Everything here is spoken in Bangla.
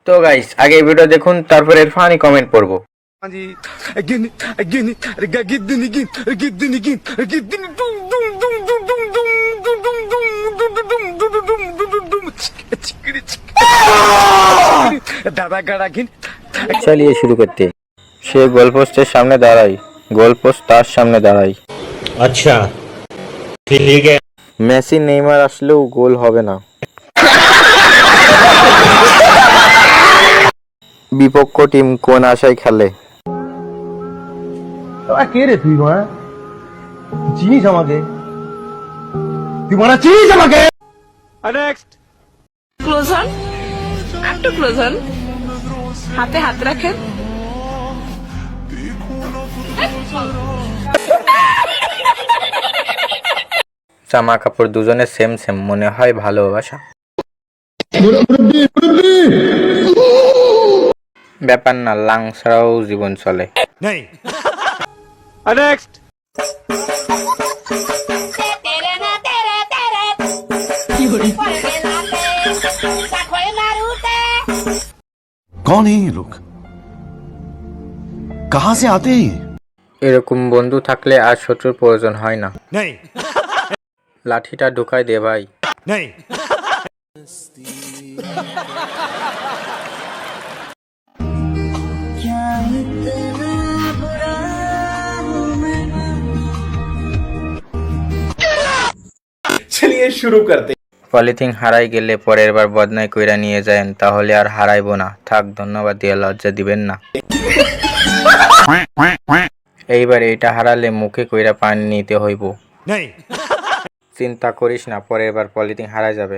তো গাইস আগে ভিডিও দেখুন তারপর এর ফানি কমেন্ট পড়বো। चलिए शुरू करते। সে গোলপোস্টের সামনে দাঁড়াই, গোলপোস্ট তার সামনে দাঁড়াই। अच्छा ठीक है। মেসি নেইমার আসলেও গোল হবে না। বিপক্ষ টিম কোন আশায় খেলে? কে রে তুই মা চিনিস আমাকে? তুই মারা চিনিস আমাকে? ক্লোজ হন, একটু ক্লোজ হন, হাতে হাত রাখেন। জামা কাপড় দুজনে সেম সেম, মনে হয় ভালোবাসা। ব্যাপার না, লাং ছাড়াও জীবন চলে। कौन है ये लोग? कहां से आते हैं ये? এরকম বন্ধু থাকলে আর শত্রুর প্রয়োজন হয় না। লাঠিটা ঢুকাই দে ভাই। চলিয়ে শুরু করতে। পলিথিন হারাই গেলে পরের বার বদনাই কইরা নিয়ে যায়েন, তাহলে আর হারাইবো না। থাক, ধন্যবাদ দিয়ে লজ্জা দিবেন না। এইবার এইটা হারালে মুখে কইরা পানি নিতে হইব। চিন্তা করিস না, পরের বার পলিথিন হারাই যাবে।